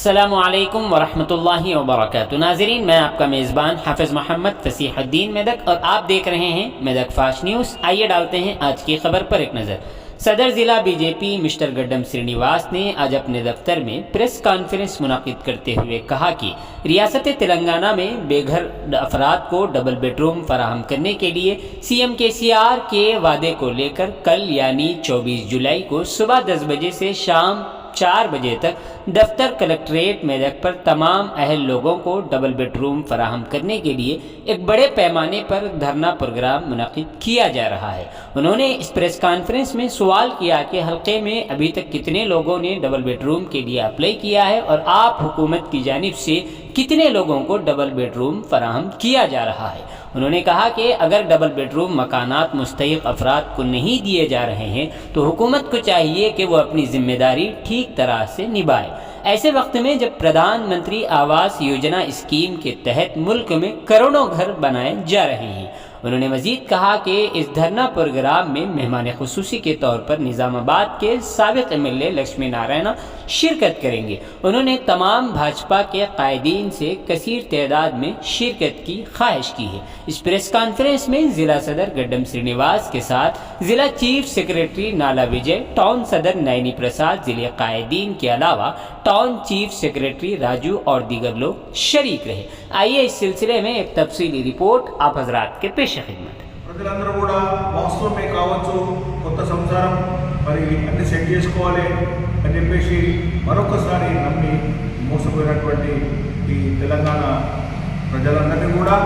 अस्सलामुअलैकुम वरहमतुल्लाहि वबरकातुहू। नाज़रीन, मैं आपका मेज़बान हाफिज़ मोहम्मद फसीहुद्दीन मेदक और आप देख रहे हैं मेदक फास्ट न्यूज़। आइए डालते हैं आज की खबर पर एक नज़र। सदर ज़िला बीजेपी मिस्टर गड्डम श्रीनिवास ने आज अपने दफ्तर में प्रेस कॉन्फ्रेंस मुनाकिद करते हुए कहा कि रियासत तेलंगाना में बेघर अफराद को डबल बेडरूम फराहम करने के लिए सीएम केसीआर के वादे को लेकर कल यानी 24 जुलाई को सुबह 10 बजे से शाम 4 बजे तक दफ्तर कलेक्ट्रेट मेदक पर तमाम अहल लोगों को डबल बेडरूम फराहम करने के लिए एक बड़े पैमाने पर धरना प्रोग्राम मुनाकिद किया जा रहा है। उन्होंने इस प्रेस कॉन्फ्रेंस में सवाल किया कि हल्के में अभी तक कितने लोगों ने डबल बेडरूम के लिए अप्लाई किया है और आप हुकूमत की जानिब से कितने लोगों को डबल बेडरूम फराहम किया जा रहा है। उन्होंने कहा कि अगर डबल बेडरूम मकानात मुस्तहिक अफराद को नहीं दिए जा रहे हैं तो हुकूमत को चाहिए कि वो अपनी जिम्मेदारी ठीक तरह से निभाए। ऐसे वक्त में जब प्रधानमंत्री आवास योजना स्कीम के तहत मुल्क में करोड़ों घर बनाए जा रहे हैं। उन्होंने मजीद कहा कि इस धरना प्रोग्राम में मेहमान खुसूसी के तौर पर निज़ामाबाद के साबिक़ एमएलए लक्ष्मी नारायण शिरकत करेंगे। उन्होंने तमाम भाजपा के कायदीन से कसीर तादाद में शिरकत की ख्वाहिश की है। इस प्रेस कॉन्फ्रेंस में ज़िला सदर गड्डम श्रीनिवास के साथ ज़िला चीफ सेक्रेटरी नाला विजय, टाउन सदर नैनी प्रसाद, ज़िले कायदीन के अलावा टाउन चीफ सेक्रेटरी राजू और दीगर लोग शरीक रहे। आइए इस सिलसिले में एक तफसीली रिपोर्ट आप हजरात के पेश खिदमत। ప్రజలందరూ కూడా వాస్తవమే కావచ్చు, కొత్త సంసారం మరి అన్ని సెట్ చేసుకోవాలి అని చెప్పేసి మరొకసారి నమ్మి మోసపోయినటువంటి ఈ తెలంగాణ ప్రజలందరినీ కూడా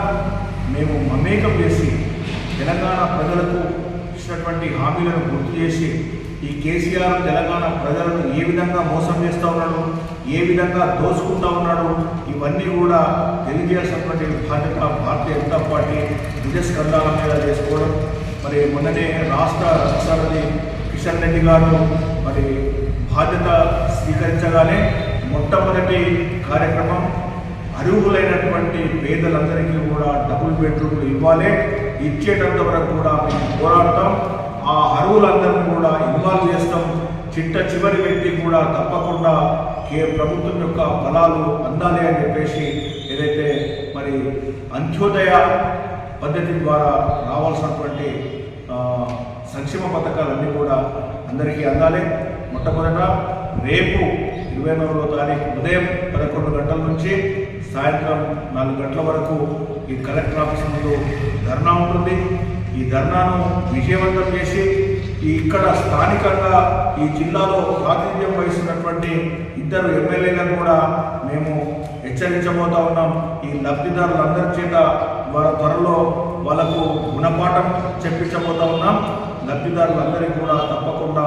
మేము మమేకం చేసి తెలంగాణ ప్రజలకు ఇచ్చినటువంటి హామీలను గుర్తు చేసి ఈ కేసీఆర్ తెలంగాణ ప్రజలను ఏ విధంగా మోసం చేస్తూ ఉన్నాడు, ఏ విధంగా దోచుకుంటూ ఉన్నాడు, ఇవన్నీ కూడా తెలియజేసినటువంటి బాధ్యత భారతీయ జనతా పార్టీ నిజస్కంధాల మీద చేసుకోవడం. మరి మొన్ననే రాష్ట్ర రక్షాధికారి కిషన్ రెడ్డి గారు మరి బాధ్యత స్వీకరించగానే మొట్టమొదటి కార్యక్రమం అర్హులైనటువంటి పేదలందరికీ కూడా డబుల్ బెడ్రూమ్లు ఇవ్వాలి, ఇచ్చేటంత వరకు కూడా మేము పోరాడతాం, ఆ అర్హులందరినీ కూడా ఇన్వాల్వ్ చేస్తాం, చిట్ట చివరి వ్యక్తి కూడా తప్పకుండా ప్రభుత్వం యొక్క ఫలాలు అందాలి అని చెప్పేసి ఏదైతే మరి అంత్యోదయ పద్ధతి ద్వారా రావాల్సినటువంటి సంక్షేమ పథకాలన్నీ కూడా అందరికీ అందాలి. మొట్టమొదట రేపు 29వ తారీఖు ఉదయం 11 గంటల నుంచి సాయంత్రం 4 గంటల వరకు ఈ కలెక్టర్ ఆఫీస్ ముందు ధర్నా ఉంటుంది. ఈ ధర్నాను విజయవంతం చేసి ఇక్కడ స్థానికంగా ఈ జిల్లాలో ప్రాతినిధ్యం వహిస్తున్నటువంటి 2 ఎమ్మెల్యేలను కూడా మేము హెచ్చరించబోతా ఉన్నాం. ఈ లబ్ధిదారులందరి చేత త్వరలో వాళ్ళకు గుణపాఠం చెప్పించబోతా ఉన్నాం. లబ్ధిదారులందరికీ కూడా తప్పకుండా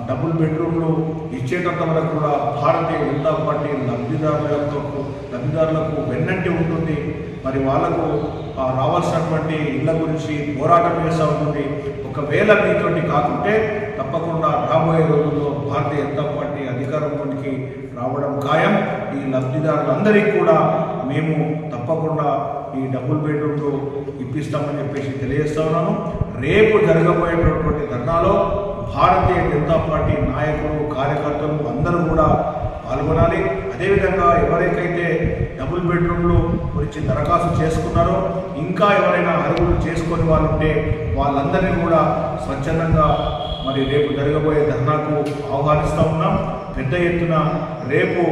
డబుల్ బెడ్రూమ్లు ఇచ్చేటంత వరకు కూడా భారతీయ జనతా పార్టీ లబ్ధిదారులకు వెన్నంటి ఉంటుంది. మరి వాళ్లకు రావాల్సినటువంటి ఇళ్ల గురించి పోరాటం చేస్తూ ఉంటుంది. ఒకవేళ మీతోటి కాకుంటే తప్పకుండా రాబోయే రోజుల్లో భారతీయ జనతా పార్టీ అధికారంలోనికి రావడం ఖాయం. ఈ లబ్ధిదారులందరికీ కూడా మేము తప్పకుండా ఈ డబుల్ బెడ్రూమ్లు ఇప్పిస్తామని చెప్పేసి తెలియజేస్తా ఉన్నాను. రేపు జరగబోయేటటువంటి ధర్నాలో భారతీయ జనతా పార్టీ నాయకులు, కార్యకర్తలు అందరూ కూడా పాల్గొనాలి. అదేవిధంగా ఎవరికైతే డబుల్ బెడ్రూమ్లు గురించి దరఖాస్తు చేసుకున్నారో ఇంకా ఎవరైనా అర్హులు చేసుకొని వాళ్ళు ఉంటే వాళ్ళందరినీ కూడా స్వచ్ఛందంగా మరి రేపు జరగబోయే ధర్నాకు ఆహ్వానిస్తూ ఉన్నాం. పెద్ద ఎత్తున రేపు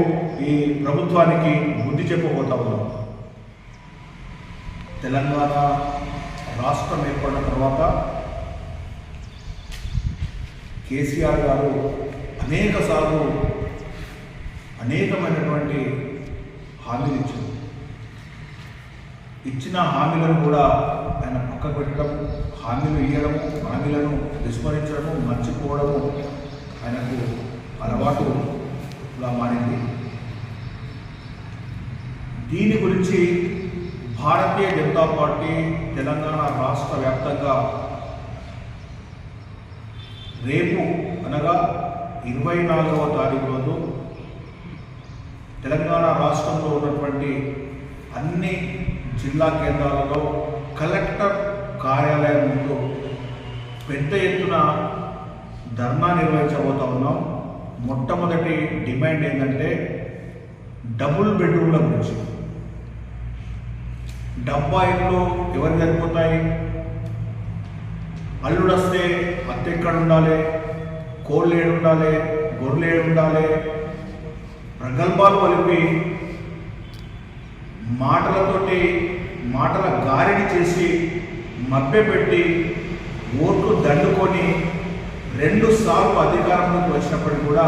ఈ ప్రభుత్వానికి బుద్ధి చెప్పబోతా ఉన్నాం. తెలంగాణ రాష్ట్రం ఏర్పడిన తర్వాత కేసీఆర్ గారు అనేకసార్లు అనేకమైనటువంటి హామీలు ఇచ్చారు. ఇచ్చిన హామీలను కూడా ఆయన పక్కకు పెట్టడం, హామీలు ఇవ్వడము, హామీలను విస్మరించడము, మర్చిపోవడము ఆయనకు అలవాటులా మారింది. దీని గురించి భారతీయ జనతా పార్టీ తెలంగాణ రాష్ట్ర వ్యాప్తంగా రేపు అనగా 24వ తారీఖు రోజు తెలంగాణ రాష్ట్రంలో ఉన్నటువంటి అన్ని జిల్లా కేంద్రాలలో కలెక్టర్ కార్యాలయం ముందు పెద్ద ఎత్తున ధర్నా నిర్వహించబోతా ఉన్నాం. మొట్టమొదటి డిమాండ్ ఏంటంటే డబుల్ బెడ్రూమ్ల గురించి. డబ్బా ఇళ్ళు ఎవరు సరిపోతాయి? అల్లుడు వస్తే అత్త ఎక్కడ ఉండాలి, కోళ్ళు ఏడు ఉండాలి, గొర్రెలు ఏడు ఉండాలి, ప్రగల్భాలు వలిపి మాటల గారిడి చేసి మభ్యపెట్టి ఓట్లు దండుకొని 2 సార్లు అధికారంలోకి వచ్చినప్పటికీ కూడా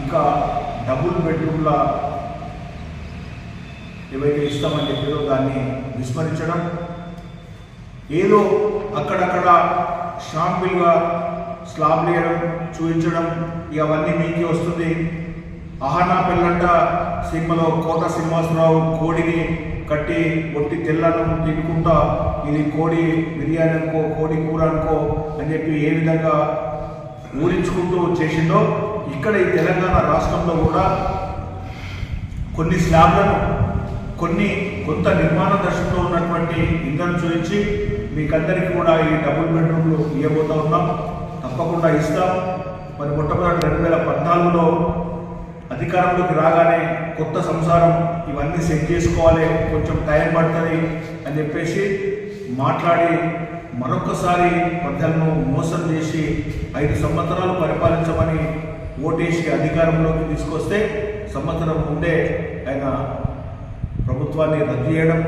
ఇంకా డబుల్ బెడ్రూమ్ల ఏవైతే ఇస్తామని చెప్పారో దాన్ని విస్మరించడం, ఏదో అక్కడక్కడ షాంపిల్గా స్లాబ్ వేయడం చూపించడం, అవన్నీ మీకే వస్తుంది. ఆహనా పెళ్ళంట సినిమాలో కోట శ్రీనివాసరావు కోడిని కట్టి ఒట్టి తెల్లను తినుకుంటా ఇది కోడి బిర్యానీ అనుకో, కోడి కూర అనుకో అని చెప్పి ఏ విధంగా ఊరించుకుంటూ చేసిందో ఇక్కడ ఈ తెలంగాణ రాష్ట్రంలో కూడా కొన్ని స్లాబ్లను కొంత నిర్మాణ దశలో ఉన్నటువంటి ఇళ్లను చూపించి మీకందరికీ కూడా ఈ డబుల్ బెడ్రూమ్లు ఇవ్వబోతా ఉన్నాం. తప్పకుండా ఇస్తాం. మరి మొట్టమొదటి 2014లో అధికారంలోకి రాగానే కొత్త సంసారం ఇవన్నీ సెట్ చేసుకోవాలి, కొంచెం టైం పడుతుంది అని చెప్పేసి మాట్లాడి మరొకసారి ప్రజలను మోసం చేసి 5 సంవత్సరాలు పరిపాలించమని ఓటేసి అధికారంలోకి తీసుకొస్తే సంవత్సరం ముందే ఆయన ప్రభుత్వాన్ని రద్దు చేయడం,